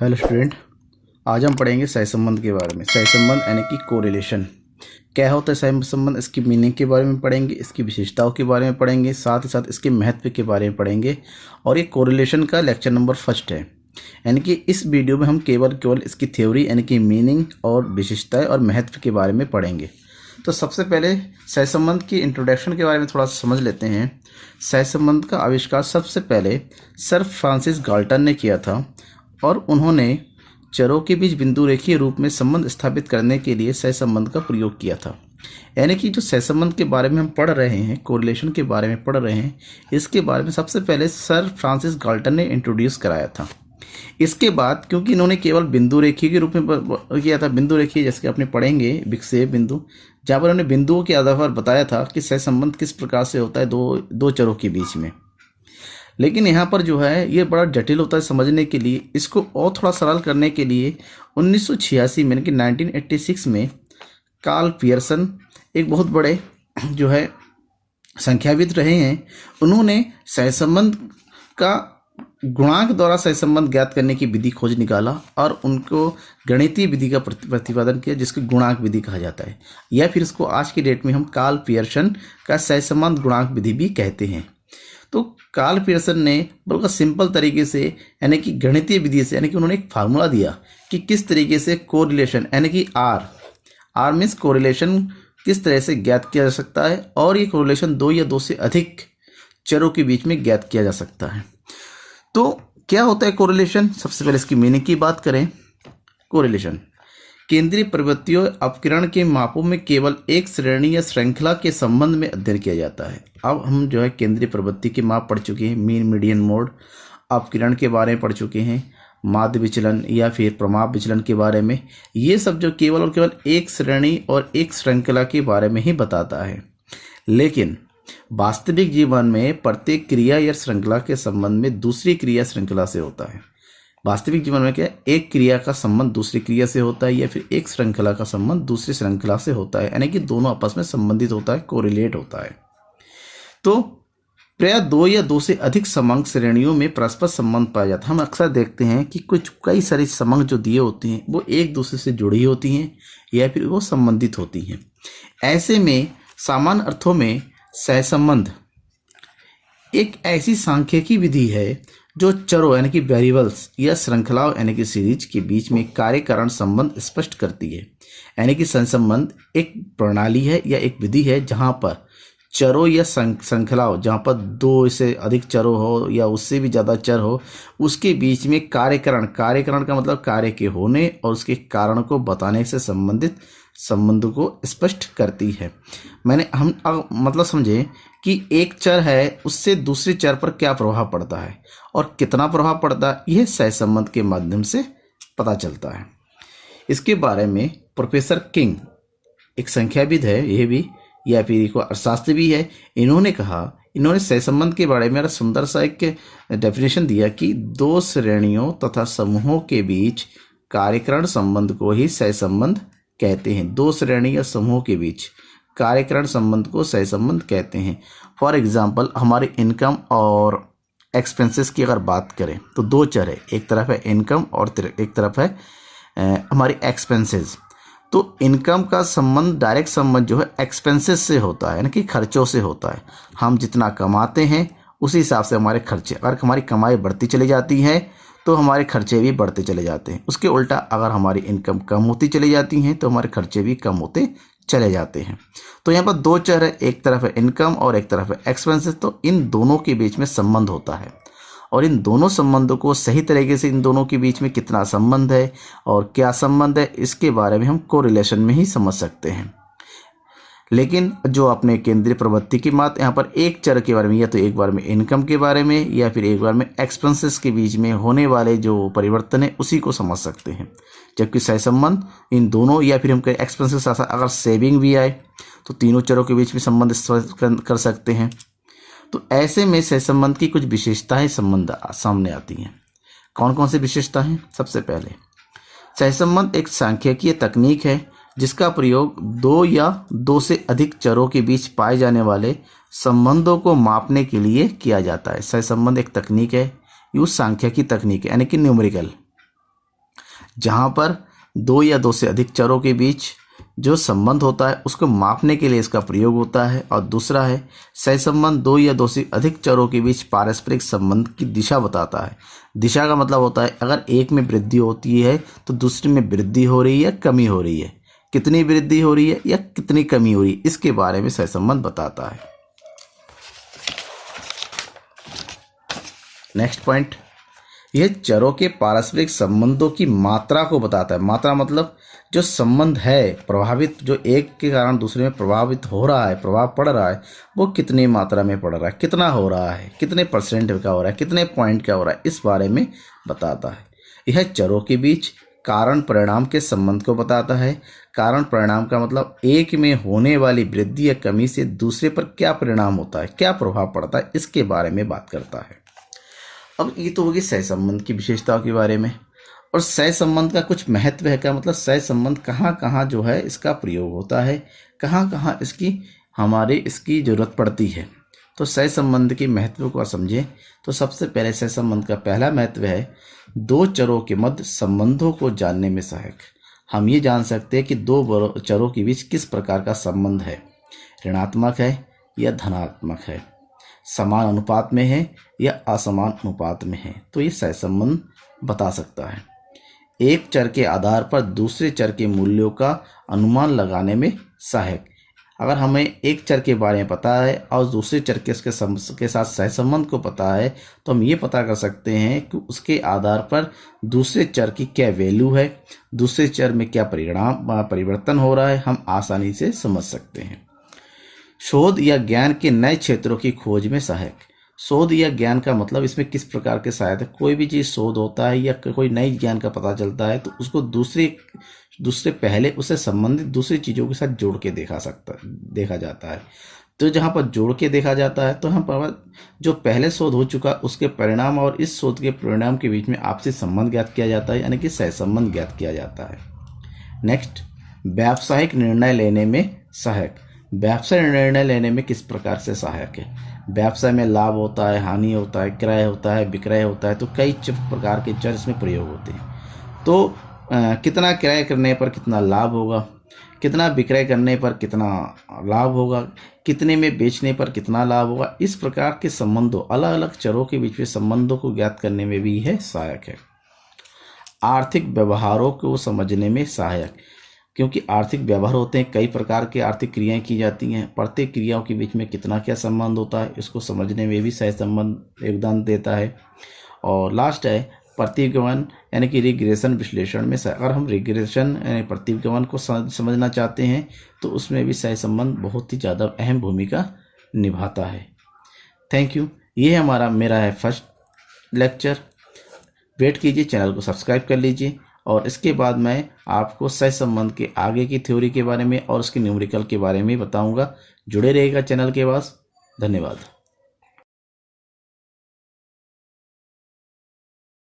Hello student, आज हम पढ़ेंगे सहसंबंध के बारे में। सहसंबंध यानी कि कोरिलेशन क्या होता है। सहसंबंध, इसकी मीनिंग के बारे में पढ़ेंगे, इसकी विशेषताओं के बारे में पढ़ेंगे, साथ ही साथ इसके महत्व के बारे में पढ़ेंगे। और ये कोरिलेशन का लेक्चर नंबर 1 है, यानी कि इस वीडियो में हम केवल इसकी थ्योरी यानी कि मीनिंग और विशेषताएँ और महत्व के बारे में पढ़ेंगे। तो सबसे पहले सहसंबंध की इंट्रोडक्शन के बारे में थोड़ा सा समझ लेते हैं। सहसंबंध का आविष्कार सबसे पहले सर फ्रांसिस गाल्टन ने किया था और उन्होंने चरों के बीच बिंदु रेखीय रूप में संबंध स्थापित करने के लिए सहसंबंध का प्रयोग किया था। यानी कि जो सहसंबंध के बारे में हम पढ़ रहे हैं, कोरिलेशन के बारे में पढ़ रहे हैं, इसके बारे में सबसे पहले सर फ्रांसिस गाल्टन ने इंट्रोड्यूस कराया था। इसके बाद क्योंकि इन्होंने केवल बिंदु रेखीय के रूप में किया था, बिंदु रेखीय जैसे कि आपने पढ़ेंगे विक्षेप बिंदु, जहाँ पर उन्होंने बिंदुओं के आधार पर बताया था कि सहसंबंध किस प्रकार से होता है दो चरों के बीच में। लेकिन यहाँ पर जो है ये बड़ा जटिल होता है समझने के लिए। इसको और थोड़ा सरल करने के लिए 1986 में, यानी कि 1986 में कार्ल पियर्सन एक बहुत बड़े जो है संख्याविद रहे हैं, उन्होंने सहसंबंध का गुणांक द्वारा सहसंबंध ज्ञात करने की विधि खोज निकाला और उनको गणितीय विधि का प्रतिपादन किया, जिसको गुणांक विधि कहा जाता है, या फिर इसको आज की डेट में हम कार्ल पियर्सन का सहसंबंध गुणांक विधि भी कहते हैं। तो कार्ल पियर्सन ने बिल्कुल सिंपल तरीके से, यानी कि गणितीय विधि से, यानी कि उन्होंने एक फार्मूला दिया कि किस तरीके से कोरिलेशन यानी कि आर मीन्स कोरिलेशन किस तरह से ज्ञात किया जा सकता है, और ये कोरिलेशन 2 या 2 से अधिक चरों के बीच में ज्ञात किया जा सकता है। तो क्या होता है कोरिलेशन? सबसे पहले इसकी मीनिंग की बात करें। कोरिलेशन केंद्रीय प्रवृत्तियों अपकिरण के मापों में केवल एक श्रेणी या श्रृंखला के संबंध में अध्ययन किया जाता है। अब हम जो है केंद्रीय प्रवृत्ति के माप पढ़ चुके हैं, मीन मीडियन मोड, अपकिरण के बारे में पढ़ चुके हैं, माध्य विचलन या फिर प्रमाप विचलन के बारे में। ये सब जो केवल और केवल एक श्रेणी और एक श्रृंखला के बारे में ही बताता है। लेकिन वास्तविक जीवन में प्रत्येक क्रिया या श्रृंखला के संबंध में दूसरी क्रिया श्रृंखला से होता है। वास्तविक जीवन में क्या, एक क्रिया का संबंध दूसरी क्रिया से होता है, या फिर एक श्रृंखला का संबंध दूसरी श्रृंखला से होता है, यानी कि दोनों आपस में संबंधित होता है, कोरिलेट होता है। तो प्राय 2 या 2 से अधिक समंग श्रेणियों में परस्पर संबंध पाया जाता है। हम अक्सर देखते हैं कि कई सारी समंग जो दिए होते हैं वो एक दूसरे से जुड़ी होती हैं या फिर वो संबंधित होती हैं। ऐसे में सामान्य अर्थों में सहसंबंध एक ऐसी सांख्यिकी विधि है जो चरों यानी कि वेरिएबल्स या श्रृंखलाओं यानी कि सीरीज के बीच में कार्य कारण संबंध स्पष्ट करती है। यानी कि सहसंबंध एक प्रणाली है या एक विधि है जहां पर चरों या श्रृंखलाओं, जहां पर 2 से अधिक चरों हो या उससे भी ज़्यादा चर हो, उसके बीच में कार्यकरण का मतलब कार्य के होने और उसके कारण को बताने से संबंधित संबंध को स्पष्ट करती है। हम मतलब समझे कि एक चर है, उससे दूसरे चर पर क्या प्रभाव पड़ता है और कितना प्रभाव पड़ता है, यह सहसंबंध के माध्यम से पता चलता है। इसके बारे में प्रोफेसर किंग, एक संख्याविद है ये भी, या फिर एक अर्थशास्त्री भी है, इन्होंने सहसंबंध के बारे में सुंदर सा एक डेफिनेशन दिया कि 2 श्रेणियों तथा समूहों के बीच कार्यकरण संबंध को ही सहसंबंध कहते हैं। 2 श्रेणी या समूहों के बीच कार्यकरण संबंध को सहसंबंध कहते हैं। फॉर एग्जाम्पल, हमारे इनकम और एक्सपेंसेस की अगर बात करें तो 2 चर है, एक तरफ है इनकम और एक तरफ है हमारी एक्सपेंसेस। तो इनकम का संबंध, डायरेक्ट संबंध जो है एक्सपेंसेस से होता है, यानी कि खर्चों से होता है। हम जितना कमाते हैं उसी हिसाब से हमारे खर्चे, अगर हमारी कमाई बढ़ती चली जाती है तो हमारे खर्चे भी बढ़ते चले जाते हैं। उसके उल्टा अगर हमारी इनकम कम होती चली जाती है तो हमारे खर्चे भी कम होते चले जाते हैं। तो यहाँ पर 2 चर है, एक तरफ है इनकम और एक तरफ है एक्सपेंसेस। तो इन दोनों के बीच में संबंध होता है, और इन दोनों संबंधों को सही तरीके से, इन दोनों के बीच में कितना संबंध है और क्या संबंध है, इसके बारे में हम कोरिलेशन में ही समझ सकते हैं। लेकिन जो अपने केंद्रीय प्रवृत्ति की बात, यहाँ पर एक चर के बारे में, या तो एक बार में इनकम के बारे में या फिर एक बार में एक्सपेंसेस के बीच में होने वाले जो परिवर्तन है उसी को समझ सकते हैं। जबकि सहसंबंध इन दोनों, या फिर हम कहें एक्सपेंसेस के साथ साथ अगर सेविंग भी आए तो तीनों चरों के बीच में संबंध कर सकते हैं। तो ऐसे में सहसंबंध की कुछ विशेषताएं संबंध सामने आती हैं। कौन कौन सी विशेषता हैं? सबसे पहले, सहसंबंध एक सांख्यिकीय तकनीक है जिसका प्रयोग 2 या 2 से अधिक चरों के बीच पाए जाने वाले संबंधों को मापने के लिए किया जाता है। सहसंबंध एक तकनीक है, यूज सांख्यिकी तकनीक है, यानी कि न्यूमेरिकल। जहाँ पर दो या दो से अधिक चरों के बीच जो संबंध होता है उसको मापने के लिए इसका प्रयोग होता है। और दूसरा है सहसंबंध, दो या दो से अधिक चरों के बीच पारस्परिक संबंध की दिशा बताता है। दिशा का मतलब होता है अगर एक में वृद्धि होती है तो दूसरे में वृद्धि हो रही है, कमी हो रही है, कितनी वृद्धि हो रही है या कितनी कमी हो रही है, इसके बारे में सहसंबंध बताता है। नेक्स्ट पॉइंट, यह चरों के पारस्परिक संबंधों की मात्रा को बताता है। मात्रा मतलब जो संबंध है प्रभावित, जो एक के कारण दूसरे में प्रभावित हो रहा है, प्रभाव पड़ रहा है, वो कितनी मात्रा में पड़ रहा है, कितना हो रहा है, कितने परसेंट का हो रहा है, कितने पॉइंट का हो रहा है, इस बारे में बताता है। यह चरों के बीच कारण परिणाम के संबंध को बताता है। कारण परिणाम का मतलब एक में होने वाली वृद्धि या कमी से दूसरे पर क्या परिणाम होता है, क्या प्रभाव पड़ता है, इसके बारे में बात करता है। अब ये तो होगी सहसंबंध की विशेषताओं के बारे में। और सहसंबंध का कुछ महत्व है क्या, मतलब सहसंबंध कहाँ कहाँ जो है इसका प्रयोग होता है, कहाँ कहाँ इसकी ज़रूरत पड़ती है। तो सहसंबंध के महत्व को समझें तो सबसे पहले सहसंबंध का पहला महत्व है दो चरों के मध्य संबंधों को जानने में सहायक। हम ये जान सकते हैं कि दो चरों के बीच किस प्रकार का संबंध है, ऋणात्मक है या धनात्मक है, समान अनुपात में है या असमान अनुपात में है, तो ये सहसंबंध बता सकता है। एक चर के आधार पर दूसरे चर के मूल्यों का अनुमान लगाने में सहायक। अगर हमें एक चर के बारे में पता है और दूसरे चर के साथ सहसंबंध को पता है तो हम ये पता कर सकते हैं कि उसके आधार पर दूसरे चर की क्या वैल्यू है, दूसरे चर में क्या परिवर्तन हो रहा है, हम आसानी से समझ सकते हैं। शोध या ज्ञान के नए क्षेत्रों की खोज में सहायक। शोध या ज्ञान का मतलब इसमें किस प्रकार के सहायक है, कोई भी चीज़ शोध होता है या कोई नई ज्ञान का पता चलता है तो उसको दूसरे पहले उससे संबंधित दूसरी चीज़ों के साथ जोड़ के देखा जाता है। तो जहाँ पर जोड़ के देखा जाता है तो यहाँ पर जो पहले शोध हो चुका उसके परिणाम और इस शोध के परिणाम के बीच में आपसी संबंध ज्ञात किया जाता है, यानी कि सहसंबंध ज्ञात किया जाता है। नेक्स्ट, व्यावसायिक निर्णय लेने में सहायक। व्यवसाय निर्णय लेने में किस प्रकार से सहायक है। व्यवसाय में लाभ होता है, हानि होता है, क्रय होता है, विक्रय होता है, तो कई प्रकार के चर इसमें प्रयोग होते हैं। तो कितना क्रय करने पर कितना लाभ होगा, कितना विक्रय करने पर कितना लाभ होगा, कितने में बेचने पर कितना लाभ होगा, इस प्रकार के संबंधों, अलग अलग चरों के बीच में संबंधों को ज्ञात करने में भी यह सहायक है। आर्थिक व्यवहारों को समझने में सहायक, क्योंकि आर्थिक व्यवहार होते हैं, कई प्रकार की आर्थिक क्रियाएं की जाती हैं, प्रत्येक क्रियाओं के बीच में कितना क्या संबंध होता है इसको समझने में भी सहसंबंध योगदान देता है। और लास्ट है प्रतिगमन, यानी कि रिग्रेशन विश्लेषण में अगर हम रिग्रेशन यानी प्रतिगमन को समझना चाहते हैं तो उसमें भी सहसंबंध बहुत ही ज़्यादा अहम भूमिका निभाता है। Thank you. ये मेरा है फर्स्ट लेक्चर। वेट कीजिए, चैनल को सब्सक्राइब कर लीजिए और इसके बाद मैं आपको सहसंबंध के आगे की थ्योरी के बारे में और उसके न्यूमेरिकल के बारे में बताऊंगा। जुड़े रहिएगा चैनल के पास। धन्यवाद।